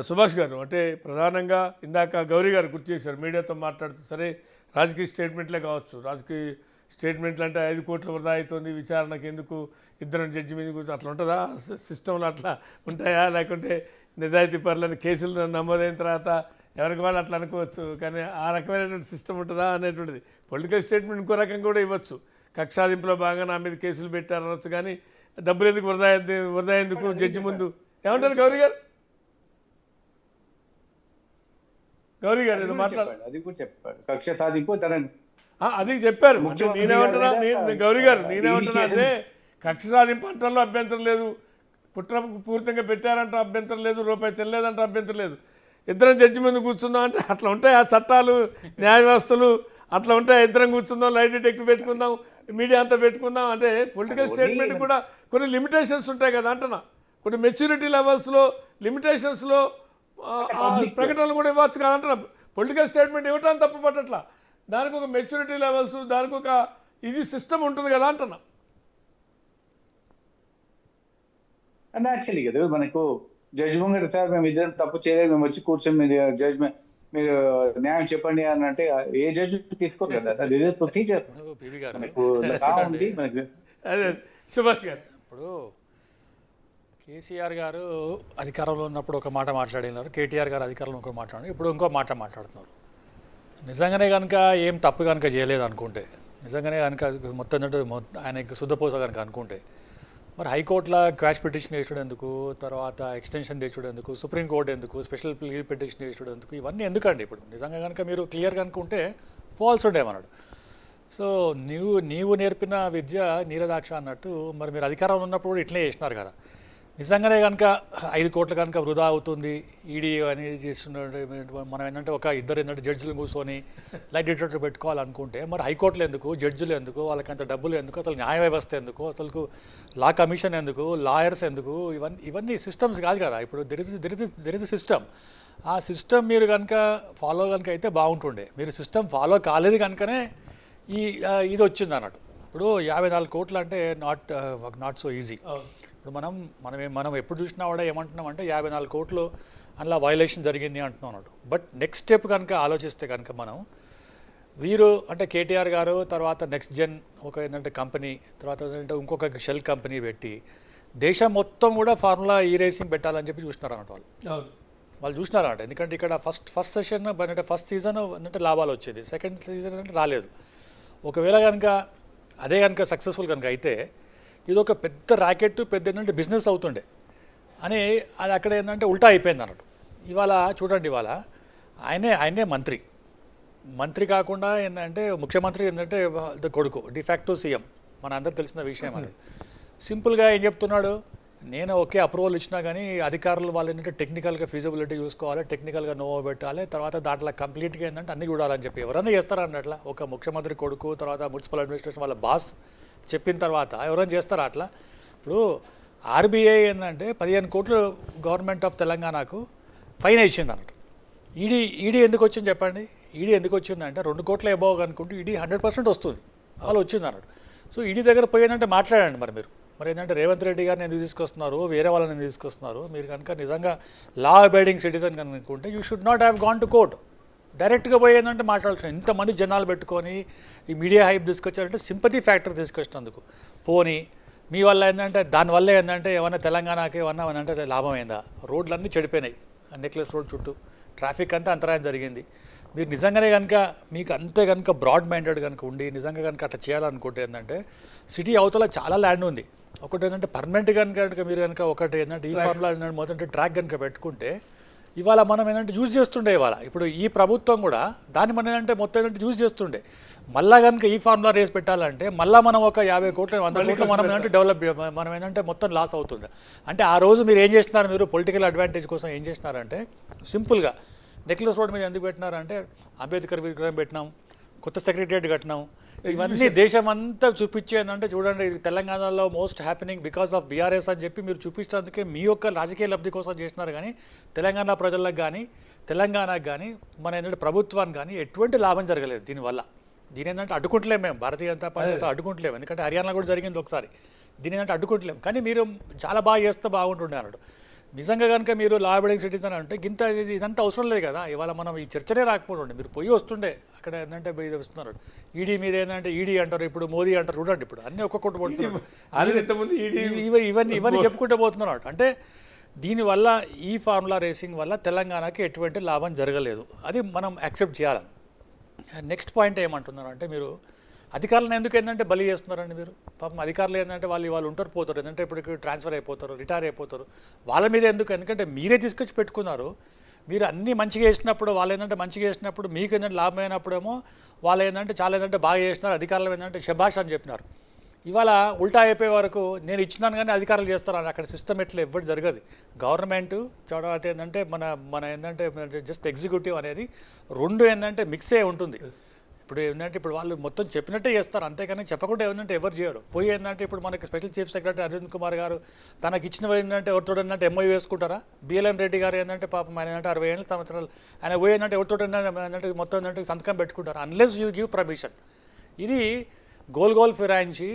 సుభాష్ గారు, అంటే ప్రధానంగా ఇందాక గౌరీ గారు గుర్తు చేశారు మీడియాతో మాట్లాడుతూ, సరే రాజకీయ స్టేట్మెంట్లే కావచ్చు, రాజకీయ స్టేట్మెంట్లు అంటే 5 కోట్ల వృధా అవుతుంది, విచారణకు ఎందుకు, ఇద్దరు జడ్జి మీద కూర్చొని అట్లా ఉంటుందా సిస్టంలో? అట్లా ఉంటాయా? లేకుంటే నిజాయితీ పరులని కేసులు నమోదైన తర్వాత ఎవరికి వాళ్ళు అట్లా అనుకోవచ్చు, కానీ ఆ రకమైనటువంటి సిస్టమ్ ఉంటుందా అనేటువంటిది. పొలిటికల్ స్టేట్మెంట్ ఇంకో రకంగా కూడా ఇవ్వచ్చు. కక్షాదింపులో భాగంగా నా మీద కేసులు పెట్టారు అనొచ్చు, కానీ డబ్బులు ఎందుకు వృధా ఎందుకు జడ్జి ముందు? ఏమంటారు గౌరీ గారు? గౌరీ గారు ఏదో మాట్లాడు. అది కూడా చెప్పాడు, కక్ష సాధింపు తన అది చెప్పారు. అంటే నేనేమంటున్నా, గౌరీ గారు నేనేమంటున్నా అంటే కక్ష సాధింపు అంటంలో అభ్యంతరం లేదు, కుట్ర పూర్తిగా పెట్టారంటే అభ్యంతరం లేదు, రూపాయి తెలియదంటే అభ్యంతరం లేదు. ఇద్దరం జడ్జి ముందు కూర్చుందాం అంటే అట్లా ఉంటాయి ఆ చట్టాలు, న్యాయ వ్యవస్థలు అట్లా ఉంటాయి. ఇద్దరం కూర్చుందాం, లైట్ డిటెక్టర్ పెట్టుకుందాం, మీడియా అంతా పెట్టుకుందాం అంటే పొలిటికల్ స్టేట్మెంట్ కూడా కొన్ని లిమిటేషన్స్ ఉంటాయి కదా అంటున్నా. కొన్ని మెచ్యూరిటీ లెవెల్స్లో లిమిటేషన్స్లో ప్రకటనలు కూడా ఇవ్వచ్చు కదా అంటున్నా. పొలిటికల్ స్టేట్మెంట్ ఇవ్వటానికి తప్పు పట్టట్లా, దానికి ఒక మెచ్యూరిటీ లెవెల్స్, దానికి ఒక ఇది సిస్టమ్ ఉంటుంది కదా అంటున్నా. యాక్చువల్లీ కదా మనకు జడ్జి ముంగట సార్ మేము ఇద్దరం తప్పు చేయలేదు, మేము వచ్చి కూర్చొని మీరు జడ్జ్మెంట్ మీరు న్యాయం చెప్పండి అని అంటే ఏ జడ్జి తీసుకోరు కదా. ప్రొసీజర్ అదే సుభాష్ గారు. ఇప్పుడు కేసీఆర్ గారు అధికారంలో ఉన్నప్పుడు ఒక మాట మాట్లాడినారు, కేటీఆర్ గారు అధికారంలో ఒక మాట్లాడారు, ఇప్పుడు ఇంకో మాట మాట్లాడుతున్నారు. నిజంగానే కనుక ఏం తప్పు కనుక చేయలేదు అనుకుంటే, నిజంగానే కనుక మొత్తం ఆయనకి శుద్ధపోస కనుక అనుకుంటే, మరి హైకోర్టులో క్వాష్ పిటిషన్ వేసాడు ఎందుకు, తర్వాత ఎక్స్టెన్షన్ తెచ్చుడు ఎందుకు, సుప్రీంకోర్టు ఎందుకు స్పెషల్ లీవ్ పిటిషన్ వేసాడు ఎందుకు, ఇవన్నీ ఎందుకండి? ఇప్పుడు నిజంగా కనుక మీరు క్లియర్ కనుకుంటే పోవాల్సి ఉండేమన్నాడు. సో నీవు నేర్పిన విద్య నీరదాక్ష అన్నట్టు, మరి మీరు అధికారంలో ఉన్నప్పుడు కూడా ఇట్లే చేసినారు కదా. నిజంగానే కనుక 5 కోట్లు కనుక వృధా అవుతుంది, ఈడీ అనేది చేస్తుండే, మనం ఏంటంటే ఒక ఇద్దరు ఏంటంటే జడ్జిలు కూర్చొని లైట్ డిటెక్టర్ పెట్టుకోవాలనుకుంటే, మరి హైకోర్టులు ఎందుకు, జడ్జిలు ఎందుకు, వాళ్ళకంత డబ్బులు ఎందుకు, అసలు న్యాయ వ్యవస్థ ఎందుకు, అసలు లా కమిషన్ ఎందుకు, లాయర్స్ ఎందుకు, ఇవన్నీ సిస్టమ్స్ కాదు కదా. ఇప్పుడు దెర్ ఇస్ సిస్టమ్. ఆ సిస్టమ్ మీరు కనుక ఫాలో కనుక అయితే బాగుంటుండే. మీరు సిస్టమ్ ఫాలో కాలేదు కనుకనే ఇది వచ్చింది అన్నట్టు. ఇప్పుడు 54 కోట్లు అంటే నాట్ సో ఈజీ. ఇప్పుడు మనం ఎప్పుడు చూసినా కూడా ఏమంటున్నాం అంటే 54 కోట్లు అందులో వైలేషన్ జరిగింది అంటున్నాం అన్నట్టు. బట్ నెక్స్ట్ స్టెప్ కనుక ఆలోచిస్తే కనుక మనం వీరు అంటే కేటీఆర్ గారు తర్వాత నెక్స్ట్ జెన్ ఒక ఏంటంటే కంపెనీ, తర్వాత ఏంటంటే ఇంకొక షెల్ కంపెనీ పెట్టి దేశం మొత్తం కూడా ఫార్ములా రేసింగ్ పెట్టాలని చెప్పి చూస్తున్నారు అన్నట్టు. వాళ్ళు చూసినారు అంటే, ఎందుకంటే ఇక్కడ ఫస్ట్ సెషన్ అంటే ఫస్ట్ సీజన్ అంటే లాభాలు వచ్చేది, సెకండ్ సీజన్ అంటే రాలేదు. ఒకవేళ కనుక అదే కనుక సక్సెస్ఫుల్ కనుక అయితే ఇది ఒక పెద్ద ర్యాకెట్, పెద్ద ఏంటంటే బిజినెస్ అవుతుండే అని అది అక్కడ ఏంటంటే ఉల్టా అయిపోయింది అన్నట్టు. ఇవాళ చూడండి, ఇవాళ ఆయనే మంత్రి కాకుండా ఏంటంటే ముఖ్యమంత్రి ఏంటంటే కొడుకు డిఫాక్టో సీఎం, మన అందరికి తెలిసిన విషయం అది. సింపుల్గా ఏం చెప్తున్నాడు, నేను ఓకే అప్రూవల్ ఇచ్చినా కానీ అధికారులు వాళ్ళు ఏంటంటే టెక్నికల్గా ఫీజిబిలిటీ చూసుకోవాలి, టెక్నికల్గా నోవో పెట్టాలి, తర్వాత దాంట్లో కంప్లీట్గా ఏంటంటే అన్నీ చూడాలని చెప్పి ఎవరైనా చేస్తారన్న అట్లా. ఒక ముఖ్యమంత్రి కొడుకు తర్వాత మున్సిపల్ అడ్మినిస్ట్రేషన్ వాళ్ళ బాస్ చెప్పిన తర్వాత ఎవరైనా చేస్తారా అట్లా? ఇప్పుడు ఆర్బీఐ ఏంటంటే 15 కోట్లు గవర్నమెంట్ ఆఫ్ తెలంగాణకు ఫైన్ వేసింది అన్నట్టు. ఈడీ ఎందుకు వచ్చింది చెప్పండి? ఈడీ ఎందుకు వచ్చిందంటే 2 కోట్ల ఎబోవ్ అనుకుంటూ ఈడీ 100% వస్తుంది, వాళ్ళు వచ్చింది అన్నట్టు. సో ఈడీ దగ్గర పోయిందంటే మాట్లాడండి మరి ఏంటంటే రేవంత్ రెడ్డి గారిని ఎందుకు తీసుకొస్తున్నారు, వేరే వాళ్ళని ఎందుకు తీసుకొస్తున్నారు? మీరు కనుక నిజంగా లా అబైడింగ్ సిటిజన్ కనుకుంటే you should not have gone to court. డైరెక్ట్గా పోయేందంటే మాట్లాడాల్సిన, ఇంతమంది జనాలు పెట్టుకొని ఈ మీడియా హైప్ తీసుకొచ్చారంటే సింపతి ఫ్యాక్టర్ తీసుకొచ్చినందుకు. పోనీ మీ వల్ల ఏంటంటే దానివల్ల ఏంటంటే ఏమన్నా తెలంగాణకి ఏమన్నా అంటే లాభం అయిందా? రోడ్లన్నీ చెడిపోయినాయి, నెక్లెస్ రోడ్ చుట్టూ ట్రాఫిక్ అంతా అంతరాయం జరిగింది. మీరు నిజంగానే కనుక మీకు అంతే కనుక బ్రాడ్ మైండెడ్ కనుక ఉండి నిజంగా కనుక అట్లా చేయాలనుకుంటే ఏంటంటే సిటీ అవతల చాలా ల్యాండ్ ఉంది. ఒకటి ఏంటంటే పర్మనెంట్ కనుక మీరు కనుక ఒకటి ఏంటంటే ఈ ఫార్ములా ఏంటంటే మొదటి ట్రాక్ కనుక పెట్టుకుంటే ఇవాళ మనం ఏంటంటే యూజ్ చేస్తుండే. ఇవాళ ఇప్పుడు ఈ ప్రభుత్వం కూడా దాన్ని మనం ఏంటంటే మొత్తం ఏంటంటే యూజ్ చేస్తుండే. మళ్ళా కనుక ఈ ఫార్ములా రేస్ పెట్టాలంటే మళ్ళీ మనం ఒక 50 కోట్లు 100 కోట్లు మనం ఏంటంటే డెవలప్ మనం ఏంటంటే మొత్తం లాస్ అవుతుంది. అంటే ఆ రోజు మీరు ఏం చేస్తున్నారు, మీరు పొలిటికల్ అడ్వాంటేజ్ కోసం ఏం చేస్తున్నారంటే సింపుల్గా నెక్లెస్ రోడ్ మీద ఎందుకు పెట్టినారంటే అంబేద్కర్ విగ్రహం పెట్టినాం, కొత్త సెక్రటరియట్ కట్టినాం, ఇవన్నీ దేశం అంతా చూపించేందంటే చూడండి ఇది తెలంగాణలో most happening because of BRS అని చెప్పి మీరు చూపించడానికి మీ యొక్క రాజకీయ లబ్ధి కోసం చేస్తున్నారు. కానీ తెలంగాణ ప్రజలకు కానీ తెలంగాణకు కానీ మన ఏంటంటే ప్రభుత్వానికి కానీ ఎటువంటి లాభం జరగలేదు దీనివల్ల. దీని ఏంటంటే అడ్డుకుంటలేము మేము, భారతీయ జనతా పార్టీ అడ్డుకుంటలేము, ఎందుకంటే హర్యానా కూడా జరిగింది ఒకసారి. దీని ఏంటంటే అడ్డుకుంటలేము. కానీ మీరు చాలా బాగా చేస్తే బాగుంటుండే అన్నాడు. నిజంగా కనుక మీరు లా అబైడింగ్ సిటిజన్ అంటే ఇదంతా అవసరం లేదు కదా. ఇవాళ మనం ఈ చర్చనే రాకపోతుండే, మీరు పోయి వస్తుండే అక్కడ ఏంటంటే ఇది వస్తున్నారు. ఈడీ మీద ఏంటంటే ఈడీ అంటారు, ఇప్పుడు మోదీ అంటారు. చూడండి ఇప్పుడు అన్నీ ఒక్కొక్కటి పడుతున్నారు. అది ఇంతకుముందు ఇవన్నీ చెప్పుకుంటూ పోతున్నారు. అంటే దీనివల్ల ఈ ఫార్ములా రేసింగ్ వల్ల తెలంగాణకి ఎటువంటి లాభం జరగలేదు, అది మనం యాక్సెప్ట్ చేయాలి. నెక్స్ట్ పాయింట్ ఏమంటున్నారు అంటే, మీరు అధికారులను ఎందుకు ఏంటంటే బలి చేస్తున్నారండి మీరు. పాపం అధికారులు ఏంటంటే వాళ్ళు ఉంటారు పోతారు, ఏంటంటే ఇప్పుడు ట్రాన్స్ఫర్ అయిపోతారు, రిటైర్ అయిపోతారు. వాళ్ళ మీద ఎందుకు, ఎందుకంటే మీరే తీసుకొచ్చి పెట్టుకున్నారు. మీరు అన్నీ మంచిగా చేసినప్పుడు వాళ్ళు ఏంటంటే మంచిగా చేసినప్పుడు మీకు ఏంటంటే లాభం అయినప్పుడేమో వాళ్ళు ఏంటంటే చాలా ఏంటంటే బాగా చేసినారు, అధికారులు ఏంటంటే శభాష్ అని చెప్పినారు. ఇవాళ ఉల్టా అయిపోయే వరకు నేను ఇచ్చినాను కానీ అధికారులు చేస్తారు అక్కడ సిస్టమ్ ఎట్లా ఎవ్వరు జరగదు. గవర్నమెంట్ చూడడం ఏంటంటే మన ఏంటంటే జస్ట్ ఎగ్జిక్యూటివ్ అనేది రెండు ఏంటంటే మిక్స్ అయి ఉంటుంది. ఇప్పుడు ఏంటంటే ఇప్పుడు వాళ్ళు మొత్తం చెప్పినట్టే చేస్తారు, అంతేకాని చెప్పకుండా ఏంటంటే ఎవరు చేయరు. పోయి ఏంటంటే ఇప్పుడు మనకి special chief secretary Arvind Kumar garu తనకి ఇచ్చినవి ఏంటంటే ఎవరితో ఏంటంటే ఎంఐ వేసుకుంటారా. బిఎల్ఎన్ రెడ్డి గారు ఏంటంటే పాపం ఆయన ఏంటంటే 60 ఏళ్ళ సంవత్సరాలు ఆయన పోయి ఏంటంటే ఎవరితో ఏంటంటే మొత్తం ఏంటంటే సంతకం పెట్టుకుంటారు అన్లెస్ యూ గివ్ పర్మిషన్. ఇది గోల్ ఫిరాయించి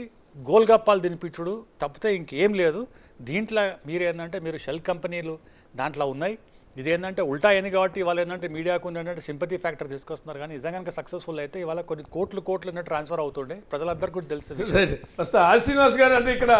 గోల్గప్పాలు తినిపించుడు తప్పితే ఇంకేం లేదు. దీంట్లో మీరు ఏంటంటే మీరు షెల్ కంపెనీలు దాంట్లో ఉన్నాయి. ఇదేంటంటే ఉల్టా అయింది కాబట్టి ఇవాళ ఏంటంటే మీడియాకు ఏంటంటే సింపతి ఫ్యాక్టర్ తీసుకొస్తున్నారు. కానీ నిజంగా కనుక సక్సెస్ఫుల్ అయితే ఇవాళ కొన్ని కోట్లు ట్రాన్స్ఫర్ అవుతుండే ప్రజలందరికీ కూడా తెలుస్తుంది. ఆర్ శ్రీనివాస్ గారు అంటే ఇక్కడ